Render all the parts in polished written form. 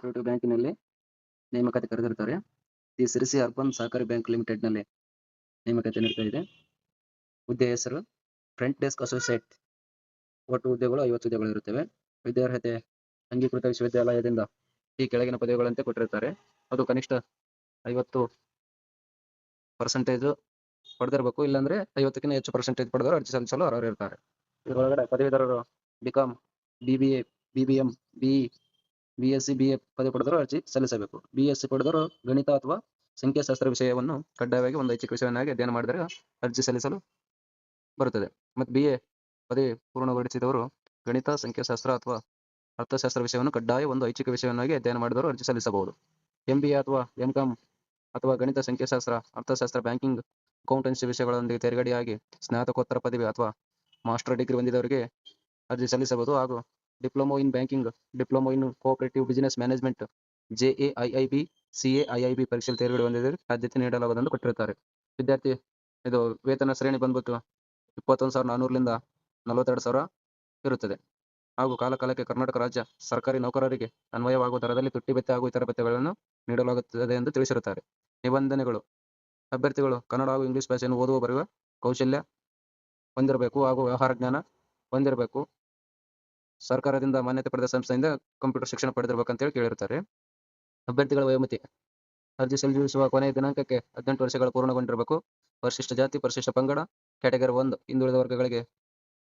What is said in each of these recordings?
Cooperative ಬ್ಯಾಂಕಿನಲ್ಲಿ ನೇಮಕಾತಿ ಕರೆದಿರ್ತಾರೆ. The Sirsi urban ಸಹಕಾರಿ ಬ್ಯಾಂಕ್ ಲಿಮಿಟೆಡ್ನಲ್ಲಿ ನೇಮಕಾತಿ ನಡೀತಾ ಇದೆ. ಹುದ್ದೆ ಹೆಸರು ಫ್ರಂಟ್ ಡೆಸ್ಕ್ ಅಸೋಸಿಯೇಟ್. ಒಟ್ಟು ಹುದ್ದೆಗಳು 50 ಹುದ್ದೆಗಳು ಇರುತ್ತವೆ. ವಿದ್ಯಾರ್ಹತೆ ಅಂಗೀಕೃತ ವಿಶ್ವವಿದ್ಯಾಲಯದಿಂದ ಈ ಕೆಳಗಿನ ಪದವಿಗಳಂತೆ ಕೊಟ್ಟಿರ್ತಾರೆ. ಅದು ಕನಿಷ್ಠ 50% ಪಡೆದಿರಬೇಕು. ಇಲ್ಲಾಂದ್ರೆ 50ಕ್ಕಿಂತ ಹೆಚ್ಚು ಪರ್ಸೆಂಟೇಜ್ ಪಡೆದವರು ಅರ್ಜಿ ಸಲ್ಲಿಸಲು ಅರ್ಹರಿರ್ತಾರೆ. ಇದರೊಳಗಡೆ ಪದವೀಧರರು BCom, BBA, BBM, BE, BSc, BA ಪದವಿ ಪಡೆದವರು ಅರ್ಜಿ ಸಲ್ಲಿಸಬೇಕು. BSc ಪಡೆದವರು ಗಣಿತ ಅಥವಾ ಸಂಖ್ಯಾಶಾಸ್ತ್ರ ವಿಷಯವನ್ನು ಕಡ್ಡಾಯವಾಗಿ ಒಂದು ಐಚ್ಛಿಕ ವಿಷಯವನ್ನಾಗಿ ಅಧ್ಯಯನ ಮಾಡಿದರೆ ಅರ್ಜಿ ಸಲ್ಲಿಸಲು ಬರುತ್ತದೆ. ಮತ್ತು BA ಪದವಿ ಪೂರ್ಣಗೊಳಿಸಿದವರು ಗಣಿತ, ಸಂಖ್ಯಾಶಾಸ್ತ್ರ ಅಥವಾ ಅರ್ಥಶಾಸ್ತ್ರ ವಿಷಯವನ್ನು ಕಡ್ಡಾಯ ಒಂದು ಐಚ್ಛಿಕ ವಿಷಯವನ್ನಾಗಿ ಅಧ್ಯಯನ ಮಾಡಿದವರು ಅರ್ಜಿ ಸಲ್ಲಿಸಬಹುದು. MBA ಅಥವಾ MCom ಅಥವಾ ಗಣಿತ, ಸಂಖ್ಯಾಶಾಸ್ತ್ರ, ಅರ್ಥಶಾಸ್ತ್ರ, ಬ್ಯಾಂಕಿಂಗ್, ಅಕೌಂಟೆನ್ಸಿ ವಿಷಯಗಳೊಂದಿಗೆ ತೇರ್ಗಡೆಯಾಗಿ ಸ್ನಾತಕೋತ್ತರ ಪದವಿ ಅಥವಾ ಮಾಸ್ಟರ್ ಡಿಗ್ರಿ ಹೊಂದಿದವರಿಗೆ ಅರ್ಜಿ ಸಲ್ಲಿಸಬಹುದು. ಹಾಗೂ diploma in banking, diploma in cooperative business management, JAIIB, CAIIB ಪರೀಕ್ಷೆಯಲ್ಲಿ ತೇರ್ಗಡೆ ಹೊಂದಿದವರಿಗೆ ಆದ್ಯತೆ ನೀಡಲಾಗುವುದೆಂದು ಕೊಟ್ಟಿರುತ್ತಾರೆ. ವಿದ್ಯಾರ್ಥಿ ಇದು ವೇತನ ಶ್ರೇಣಿ ಬಂದ್ಬಿಟ್ಟು 21,400ರಿಂದ 42,000 ಇರುತ್ತದೆ. ಹಾಗೂ ಕಾಲಕಾಲಕ್ಕೆ ಕರ್ನಾಟಕ ರಾಜ್ಯ ಸರ್ಕಾರಿ ನೌಕರರಿಗೆ ಅನ್ವಯವಾಗುವ ದರದಲ್ಲಿ ತುಟ್ಟಿ ಭತ್ಯೆ ಹಾಗೂ ಇತರ ಭತ್ಯೆಗಳನ್ನು ನೀಡಲಾಗುತ್ತದೆ ಎಂದು ತಿಳಿಸಿರುತ್ತಾರೆ. ನಿಬಂಧನೆಗಳು: ಅಭ್ಯರ್ಥಿಗಳು ಕನ್ನಡ ಹಾಗೂ ಇಂಗ್ಲಿಷ್ ಭಾಷೆಯನ್ನು ಓದುವ ಬರೆಯುವ ಕೌಶಲ್ಯ ಹೊಂದಿರಬೇಕು ಹಾಗೂ ವ್ಯವಹಾರ ಜ್ಞಾನ ಹೊಂದಿರಬೇಕು. ಸರ್ಕಾರದಿಂದ ಮಾನ್ಯತೆ ಪಡೆದ ಸಂಸ್ಥೆಯಿಂದ ಕಂಪ್ಯೂಟರ್ ಶಿಕ್ಷಣ ಪಡೆದಿರಬೇಕಂತೇಳಿ ಕೇಳಿರ್ತಾರೆ. ಅಭ್ಯರ್ಥಿಗಳ ವಯೋಮಿತಿ: ಅರ್ಜಿ ಸಲ್ಲಿಸುವ ಕೊನೆಯ ದಿನಾಂಕಕ್ಕೆ 18 ವರ್ಷಗಳು ಪೂರ್ಣಗೊಂಡಿರಬೇಕು. ಪರಿಶಿಷ್ಟ ಜಾತಿ, ಪರಿಶಿಷ್ಟ ಪಂಗಡ, ಕ್ಯಾಟಗರಿ 1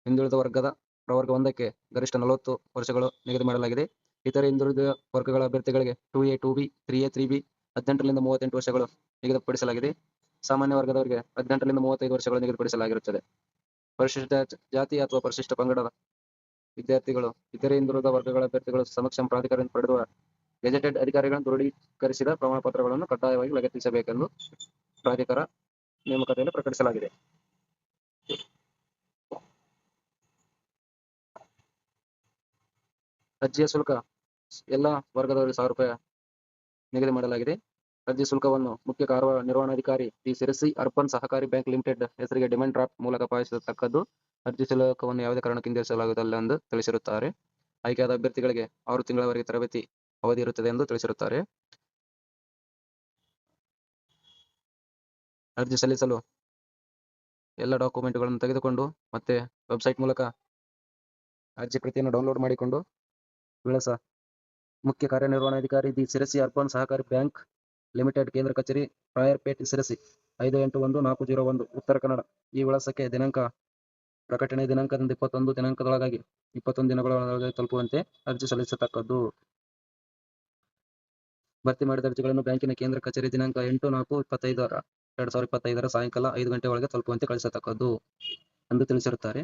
ಹಿಂದುಳಿದ ವರ್ಗದ ಪ್ರವರ್ಗ 1ಕ್ಕೆ ಗರಿಷ್ಠ 40 ವರ್ಷಗಳು ನಿಗದಿ ಮಾಡಲಾಗಿದೆ. ಇತರೆ ಹಿಂದುಳಿದ ವರ್ಗಗಳ ಅಭ್ಯರ್ಥಿಗಳಿಗೆ 2A, 2B, 3A, 3B 18ರಿಂದ 38 ವರ್ಷಗಳು ನಿಗದಿಪಡಿಸಲಾಗಿದೆ. ಸಾಮಾನ್ಯ ವರ್ಗದವರಿಗೆ 18ರಿಂದ 35 ವರ್ಷಗಳು ನಿಗದಿಪಡಿಸಲಾಗಿರುತ್ತದೆ. ಪರಿಶಿಷ್ಟ ಜಾತಿ ಅಥವಾ ಪರಿಶಿಷ್ಟ ಪಂಗಡದ ವಿದ್ಯಾರ್ಥಿಗಳು ಇತರೆ ಹಿಂದುಳಿದ ವರ್ಗಗಳ ಅಭ್ಯರ್ಥಿಗಳು ಸಮಕ್ಷಮ ಪ್ರಾಧಿಕಾರದಿಂದ ಪಡೆದ ಗೆಜೆಟೆಡ್ ಅಧಿಕಾರಿಗಳನ್ನು ದೃಢೀಕರಿಸಿದ ಪ್ರಮಾಣ ಪತ್ರಗಳನ್ನು ಕಡ್ಡಾಯವಾಗಿ ಲಗತ್ತಿಸಬೇಕೆಂದು ಪ್ರಾಧಿಕಾರ ನೇಮಕಾತಿಯಲ್ಲಿ ಪ್ರಕಟಿಸಲಾಗಿದೆ. ಅರ್ಜಿಯ ಶುಲ್ಕ ಎಲ್ಲ ವರ್ಗದವರಿಗೆ 1,000 ರೂಪಾಯಿ ನಿಗದಿ ಮಾಡಲಾಗಿದೆ. ಅರ್ಜಿ ಶುಲ್ಕವನ್ನು ಮುಖ್ಯ ಕಾರ್ಯನಿರ್ವಹಣಾಧಿಕಾರಿ ದಿ ಸಿರಸಿ ಅರ್ಬನ್ ಸಹಕಾರಿ ಬ್ಯಾಂಕ್ ಲಿಮಿಟೆಡ್ ಹೆಸರಿಗೆ ಡಿಮ್ಯಾಂಡ್ ಡ್ರಾಫ್ಟ್ ಮೂಲಕ ಪಾವತಿಸತಕ್ಕದ್ದು. ಅರ್ಜಿ ಶುಲ್ಕವನ್ನು ಯಾವುದೇ ಕಾರಣಕ್ಕೂ ಹಿಂದಿರಿಸಲಾಗುವುದಿಲ್ಲ ಎಂದು ತಿಳಿಸಿರುತ್ತಾರೆ. ಆಯ್ಕೆಯಾದ ಅಭ್ಯರ್ಥಿಗಳಿಗೆ 6 ತಿಂಗಳವರೆಗೆ ತರಬೇತಿ ಅವಧಿ ಇರುತ್ತದೆ ಎಂದು ತಿಳಿಸಿರುತ್ತಾರೆ. ಅರ್ಜಿ ಸಲ್ಲಿಸಲು ಎಲ್ಲ ಡಾಕ್ಯುಮೆಂಟ್ಗಳನ್ನು ತೆಗೆದುಕೊಂಡು ಮತ್ತೆ ವೆಬ್ಸೈಟ್ ಮೂಲಕ ಅರ್ಜಿ ಪ್ರತಿಯನ್ನು ಡೌನ್ಲೋಡ್ ಮಾಡಿಕೊಂಡು ವಿಳಾಸ: ಮುಖ್ಯ ಕಾರ್ಯನಿರ್ವಹಣಾಧಿಕಾರಿ ದಿ ಸಿರಸಿ ಅರ್ಬನ್ ಸಹಕಾರಿ ಬ್ಯಾಂಕ್ ಲಿಮಿಟೆಡ್, ಕೇಂದ್ರ ಕಚೇರಿ, ರಾಯರ್ಪೇಟೆ, ಸಿರಸಿ 581401, ಉತ್ತರ ಕನ್ನಡ. ಈ ವಿಳಾಸಕ್ಕೆ ಪ್ರಕಟಣೆ ದಿನಾಂಕದಿಂದ 21 ದಿನಾಂಕದೊಳಗಾಗಿ 21 ದಿನಗಳೊಳಗೆ ತಲುಪುವಂತೆ ಅರ್ಜಿ ಸಲ್ಲಿಸತಕ್ಕದ್ದು. ಭರ್ತಿ ಮಾಡಿದ ಅರ್ಜಿಗಳನ್ನು ಬ್ಯಾಂಕಿನ ಕೇಂದ್ರ ಕಚೇರಿ ದಿನಾಂಕ 8/4/2025 ಸಾಯಂಕಾಲ 5 ಗಂಟೆ ಒಳಗೆ ತಲುಪುವಂತೆ ಕಳಿಸತಕ್ಕದ್ದು ಎಂದು ತಿಳಿಸಿರುತ್ತಾರೆ.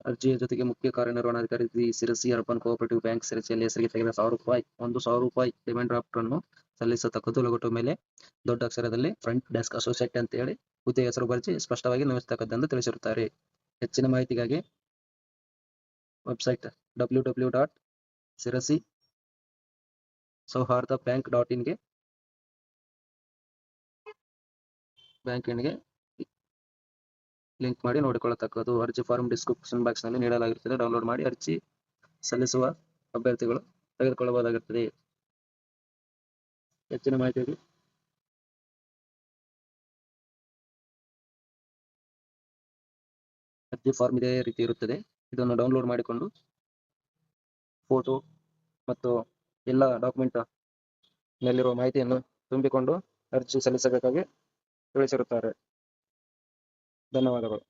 ಅರ್ಜಿಯ ಜೊತೆಗೆ ಮುಖ್ಯ ಕಾರ್ಯನಿರ್ವಹಣಾಧಿಕಾರಿ the Sirsi urban cooperative bank ಸಿರಸಿಯಲ್ಲಿ ಹೆಸರಿಗೆ ತೆಗೆದ 1,000 ರೂಪಾಯಿ ಡಿಮ್ಯಾಂಡ್ ಡ್ರಾಫ್ಟ್ ಅನ್ನು ಸಲ್ಲಿಸತಕ್ಕದ್ದು. ಲಘು ಮೇಲೆ ದೊಡ್ಡ ಅಕ್ಷರದಲ್ಲಿ ಫ್ರಂಟ್ ಡೆಸ್ಕ್ ಅಸೋಸಿಯೇಟ್ ಅಂತ ಹೇಳಿ ಹುದ್ದೆ ಹೆಸರು ಬರೆಸಿ ಸ್ಪಷ್ಟವಾಗಿ ನಮೂದಿಸತಕ್ಕದ್ದೆಂದು ತಿಳಿಸಿರುತ್ತಾರೆ. ಹೆಚ್ಚಿನ ಮಾಹಿತಿಗಾಗಿ ವೆಬ್ಸೈಟ್ www.sirasisohardhabank.in ಗೆ ಬ್ಯಾಂಕಿಗೆ ಲಿಂಕ್ ಮಾಡಿ ನೋಡಿಕೊಳ್ಳತಕ್ಕದ್ದು. ಅರ್ಜಿ ಫಾರ್ಮ್ ಡಿಸ್ಕ್ರಿಪ್ಷನ್ ಬಾಕ್ಸ್ ನಲ್ಲಿ ನೀಡಲಾಗಿರುತ್ತದೆ. ಡೌನ್ಲೋಡ್ ಮಾಡಿ ಅರ್ಜಿ ಸಲ್ಲಿಸುವ ಅಭ್ಯರ್ಥಿಗಳು ತೆಗೆದುಕೊಳ್ಳಬಹುದಾಗಿರುತ್ತದೆ. ಹೆಚ್ಚಿನ ಮಾಹಿತಿಗೆ ಅರ್ಜಿ ಫಾರ್ಮ್ ಇದೇ ರೀತಿ ಇರುತ್ತದೆ. ಇದನ್ನು ಡೌನ್ಲೋಡ್ ಮಾಡಿಕೊಂಡು ಫೋಟೋ ಮತ್ತು ಎಲ್ಲ ಡಾಕ್ಯುಮೆಂಟ್ ನಲ್ಲಿರುವ ಮಾಹಿತಿಯನ್ನು ತುಂಬಿಕೊಂಡು ಅರ್ಜಿ ಸಲ್ಲಿಸಬೇಕಾಗಿ ತಿಳಿಸಿರುತ್ತಾರೆ. ಧನ್ಯವಾದಗಳು.